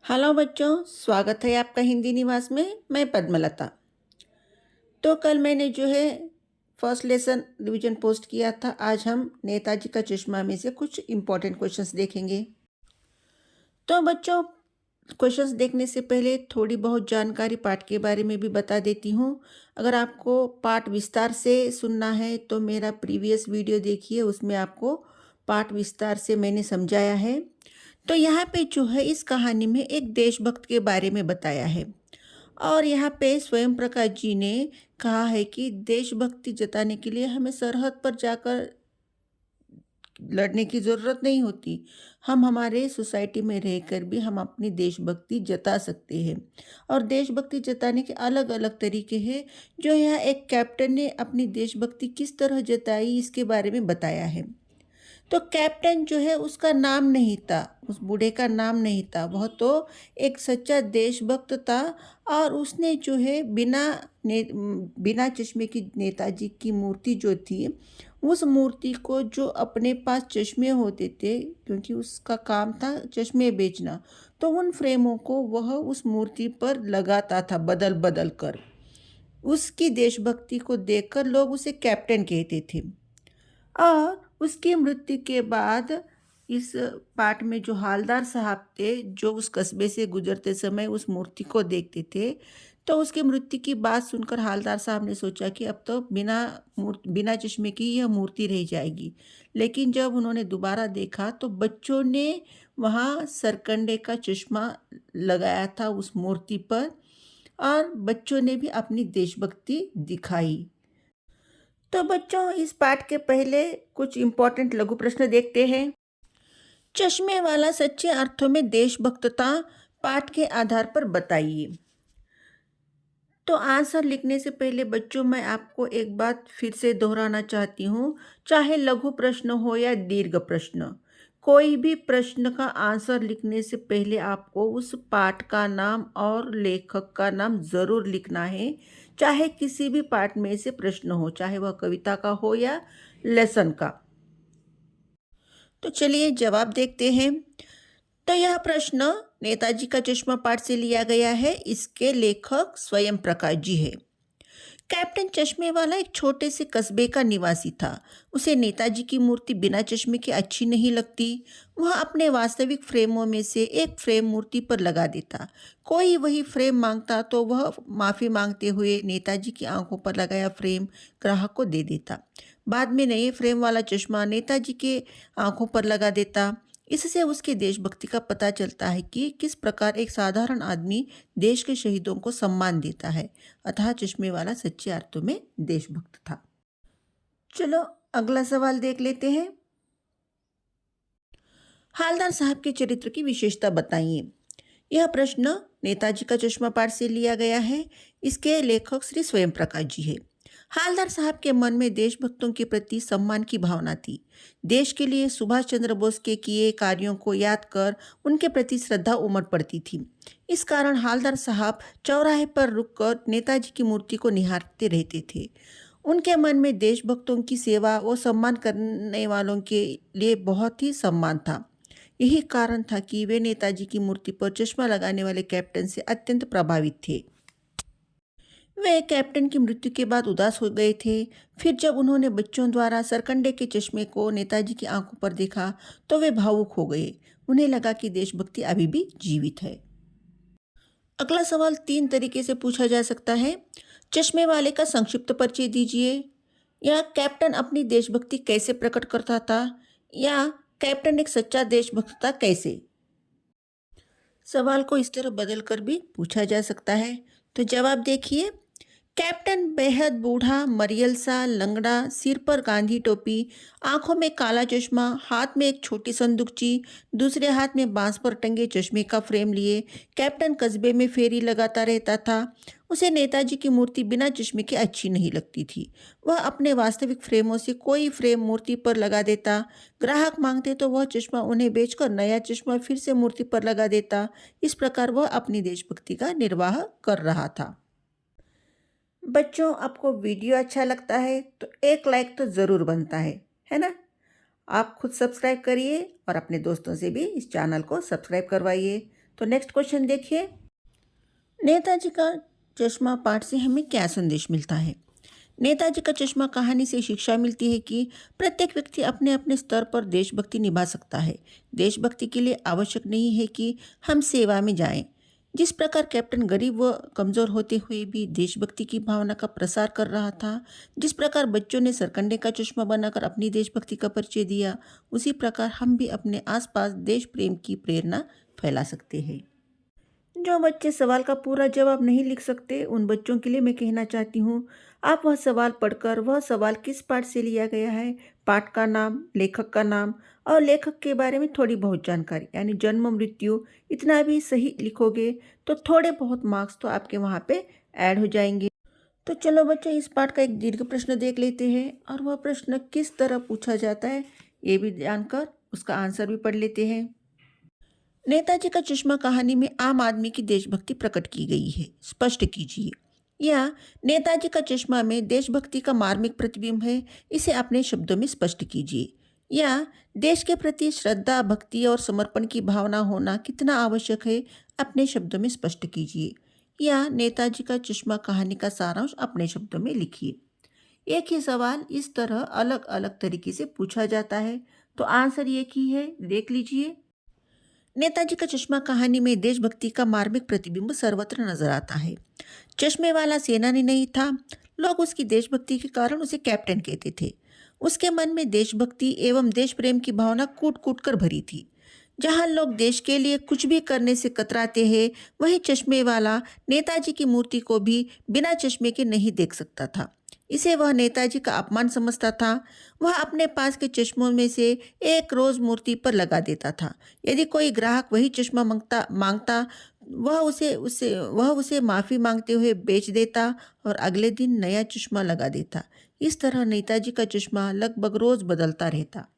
Hello बच्चों, स्वागत है आपका हिंदी निवास में। मैं पद्मलता। तो कल मैंने जो है फर्स्ट लेसन रिवीजन पोस्ट किया था। आज हम नेताजी का चश्मा में से कुछ इम्पोर्टेंट क्वेश्चंस देखेंगे। तो बच्चों, क्वेश्चंस देखने से पहले थोड़ी बहुत जानकारी पाठ के बारे में भी बता देती हूँ। अगर आपको पाठ विस्तार से सुनना है तो मेरा प्रीवियस वीडियो देखिए, उसमें आपको पाठ विस्तार से मैंने समझाया है। तो यहाँ पे जो है इस कहानी में एक देशभक्त के बारे में बताया है और यहाँ पे स्वयं प्रकाश जी ने कहा है कि देशभक्ति जताने के लिए हमें सरहद पर जाकर लड़ने की ज़रूरत नहीं होती। हम हमारे सोसाइटी में रहकर भी हम अपनी देशभक्ति जता सकते हैं और देशभक्ति जताने के अलग अलग तरीके हैं। जो यहाँ एक कैप्टन ने अपनी देशभक्ति किस तरह जताई इसके बारे में बताया है। तो कैप्टन जो है उसका नाम नहीं था, उस बूढ़े का नाम नहीं था, वह तो एक सच्चा देशभक्त था। और उसने जो है बिना चश्मे की नेताजी की मूर्ति जो थी, उस मूर्ति को जो अपने पास चश्मे होते थे, क्योंकि उसका काम था चश्मे बेचना, तो उन फ्रेमों को वह उस मूर्ति पर लगाता था बदल बदल कर। उसकी देशभक्ति को देखकर लोग उसे कैप्टन कहते थे। और उसकी मृत्यु के बाद इस पाठ में जो हालदार साहब थे, जो उस कस्बे से गुजरते समय उस मूर्ति को देखते थे, तो उसकी मृत्यु की बात सुनकर हालदार साहब ने सोचा कि अब तो बिना चश्मे की यह मूर्ति रह जाएगी। लेकिन जब उन्होंने दोबारा देखा तो बच्चों ने वहाँ सरकंडे का चश्मा लगाया था उस मूर्ति पर और बच्चों ने भी अपनी देशभक्ति दिखाई। तो बच्चों, इस पाठ के पहले कुछ इम्पोर्टेंट लघु प्रश्न देखते हैं। चश्मे वाला सच्चे अर्थों में देशभक्तता पाठ के आधार पर बताइए। तो आंसर लिखने से पहले बच्चों, मैं आपको एक बात फिर से दोहराना चाहती हूँ। चाहे लघु प्रश्न हो या दीर्घ प्रश्न, कोई भी प्रश्न का आंसर लिखने से पहले आपको उस पाठ का नाम और लेखक का नाम ज़रूर लिखना है। चाहे किसी भी पाठ में से प्रश्न हो, चाहे वह कविता का हो या लेसन का। तो चलिए जवाब देखते हैं। तो यह प्रश्न नेताजी का चश्मा पाठ से लिया गया है। इसके लेखक स्वयं प्रकाश जी है। कैप्टन चश्मे वाला एक छोटे से कस्बे का निवासी था। उसे नेताजी की मूर्ति बिना चश्मे के अच्छी नहीं लगती। वह अपने वास्तविक फ्रेमों में से एक फ्रेम मूर्ति पर लगा देता। कोई वही फ्रेम मांगता तो वह माफ़ी मांगते हुए नेताजी की आंखों पर लगाया फ्रेम ग्राहक को दे देता। बाद में नए फ्रेम वाला चश्मा नेताजी के आंखों पर लगा देता। इससे उसके देशभक्ति का पता चलता है कि किस प्रकार एक साधारण आदमी देश के शहीदों को सम्मान देता है। अतः चश्मे वाला सच्चे अर्थों में देशभक्त था। चलो अगला सवाल देख लेते हैं। हालदार साहब के चरित्र की विशेषता बताइए। यह प्रश्न नेताजी का चश्मा पाठ से लिया गया है। इसके लेखक श्री स्वयं प्रकाश जी है। हालदार साहब के मन में देशभक्तों के प्रति सम्मान की भावना थी। देश के लिए सुभाष चंद्र बोस के किए कार्यों को याद कर उनके प्रति श्रद्धा उमड़ पड़ती थी। इस कारण हालदार साहब चौराहे पर रुककर नेताजी की मूर्ति को निहारते रहते थे। उनके मन में देशभक्तों की सेवा व सम्मान करने वालों के लिए बहुत ही सम्मान था। यही कारण था कि वे नेताजी की मूर्ति पर चश्मा लगाने वाले कैप्टन से अत्यंत प्रभावित थे। वे कैप्टन की मृत्यु के बाद उदास हो गए थे। फिर जब उन्होंने बच्चों द्वारा सरकंडे के चश्मे को नेताजी की आंखों पर देखा तो वे भावुक हो गए। उन्हें लगा कि देशभक्ति अभी भी जीवित है। अगला सवाल 3 तरीके से पूछा जा सकता है। चश्मे वाले का संक्षिप्त परिचय दीजिए, या कैप्टन अपनी देशभक्ति कैसे प्रकट करता था, या कैप्टन एक सच्चा देशभक्त था कैसे। सवाल को इस तरह बदल कर भी पूछा जा सकता है। तो जवाब देखिए। कैप्टन बेहद बूढ़ा, मरियल सा, लंगड़ा, सिर पर गांधी टोपी, आंखों में काला चश्मा, हाथ में एक छोटी संदूकची, दूसरे हाथ में बांस पर टंगे चश्मे का फ्रेम लिए कैप्टन कस्बे में फेरी लगाता रहता था। उसे नेताजी की मूर्ति बिना चश्मे के अच्छी नहीं लगती थी। वह अपने वास्तविक फ्रेमों से कोई फ्रेम मूर्ति पर लगा देता। ग्राहक मांगते तो वह चश्मा उन्हें बेचकर नया चश्मा फिर से मूर्ति पर लगा देता। इस प्रकार वह अपनी देशभक्ति का निर्वाह कर रहा था। बच्चों, आपको वीडियो अच्छा लगता है तो एक लाइक तो ज़रूर बनता है ना। आप खुद सब्सक्राइब करिए और अपने दोस्तों से भी इस चैनल को सब्सक्राइब करवाइए। तो नेक्स्ट क्वेश्चन देखिए, नेताजी का चश्मा पाठ से हमें क्या संदेश मिलता है? नेताजी का चश्मा कहानी से शिक्षा मिलती है कि प्रत्येक व्यक्ति अपने अपने स्तर पर देशभक्ति निभा सकता है। देशभक्ति के लिए आवश्यक नहीं है कि हम सेवा में जाएं। जिस प्रकार कैप्टन गरीब व कमज़ोर होते हुए भी देशभक्ति की भावना का प्रसार कर रहा था, जिस प्रकार बच्चों ने सरकंडे का चश्मा बनाकर अपनी देशभक्ति का परिचय दिया, उसी प्रकार हम भी अपने आसपास देश प्रेम की प्रेरणा फैला सकते हैं। जो बच्चे सवाल का पूरा जवाब नहीं लिख सकते, उन बच्चों के लिए मैं कहना चाहती हूँ, आप वह सवाल पढ़कर वह सवाल किस पाठ से लिया गया है, पाठ का नाम, लेखक का नाम और लेखक के बारे में थोड़ी बहुत जानकारी यानी जन्म मृत्यु इतना भी सही लिखोगे तो थोड़े बहुत मार्क्स तो आपके वहाँ पे ऐड हो जाएंगे। तो चलो बच्चों, इस पाठ का एक दीर्घ प्रश्न देख लेते हैं और वह प्रश्न किस तरह पूछा जाता है ये भी जानकर उसका आंसर भी पढ़ लेते हैं। नेताजी का चश्मा कहानी में आम आदमी की देशभक्ति प्रकट की गई है, स्पष्ट कीजिए। या नेताजी का चश्मा में देशभक्ति का मार्मिक प्रतिबिंब है, इसे अपने शब्दों में स्पष्ट कीजिए। या देश के प्रति श्रद्धा, भक्ति और समर्पण की भावना होना कितना आवश्यक है, अपने शब्दों में स्पष्ट कीजिए। या नेताजी का चश्मा कहानी का सारांश अपने शब्दों में लिखिए। एक ही सवाल इस तरह अलग अलग तरीके से पूछा जाता है, तो आंसर एक ही है, देख लीजिए। नेताजी का चश्मा कहानी में देशभक्ति का मार्मिक प्रतिबिंब सर्वत्र नजर आता है। चश्मे वाला सेनानी नहीं था, लोग उसकी देशभक्ति के कारण उसे कैप्टन कहते थे। उसके मन में देशभक्ति एवं देश प्रेम की भावना कूट कूट कर भरी थी। जहां लोग देश के लिए कुछ भी करने से कतराते हैं, वहीं चश्मे वाला नेताजी की मूर्ति को भी बिना चश्मे के नहीं देख सकता था। इसे वह नेताजी का अपमान समझता था। वह अपने पास के चश्मों में से एक रोज मूर्ति पर लगा देता था। यदि कोई ग्राहक वही चश्मा मांगता वह उसे माफ़ी मांगते हुए बेच देता और अगले दिन नया चश्मा लगा देता। इस तरह नेताजी का चश्मा लगभग रोज बदलता रहता।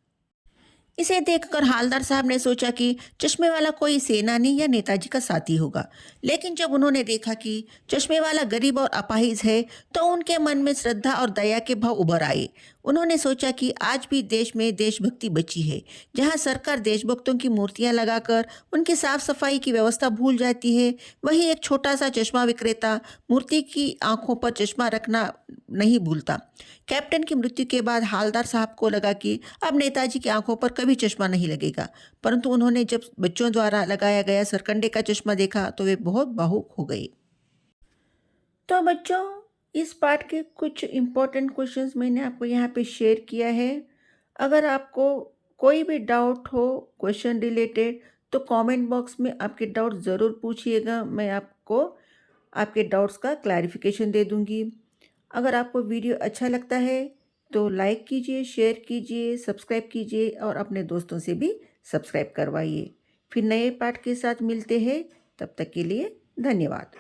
इसे देखकर हालदार साहब ने सोचा कि चश्मे वाला कोई सेनानी या नेताजी का साथी होगा। लेकिन जब उन्होंने देखा कि चश्मे वाला गरीब और अपाहिज है, तो उनके मन में श्रद्धा और दया के भाव उभर आए। उन्होंने सोचा कि आज भी देश में देशभक्ति बची है। जहां सरकार देशभक्तों की मूर्तियां लगाकर उनकी साफ सफाई की व्यवस्था भूल जाती है, वहीं एक छोटा सा चश्मा विक्रेता मूर्ति की आंखों पर चश्मा रखना नहीं भूलता। कैप्टन की मृत्यु के बाद हालदार साहब को लगा कि अब नेताजी की आंखों पर कभी चश्मा नहीं लगेगा, परंतु उन्होंने जब बच्चों द्वारा लगाया गया सरकंडे का चश्मा देखा तो वे बहुत भावुक हो गए। तो बच्चों, इस पाठ के कुछ इम्पोर्टेंट क्वेश्चंस मैंने आपको यहाँ पे शेयर किया है। अगर आपको कोई भी डाउट हो क्वेश्चन रिलेटेड, तो कमेंट बॉक्स में आपके डाउट ज़रूर पूछिएगा, मैं आपको आपके डाउट्स का क्लैरिफिकेशन दे दूँगी। अगर आपको वीडियो अच्छा लगता है तो लाइक कीजिए, शेयर कीजिए, सब्सक्राइब कीजिए और अपने दोस्तों से भी सब्सक्राइब करवाइए। फिर नए पाठ के साथ मिलते हैं, तब तक के लिए धन्यवाद।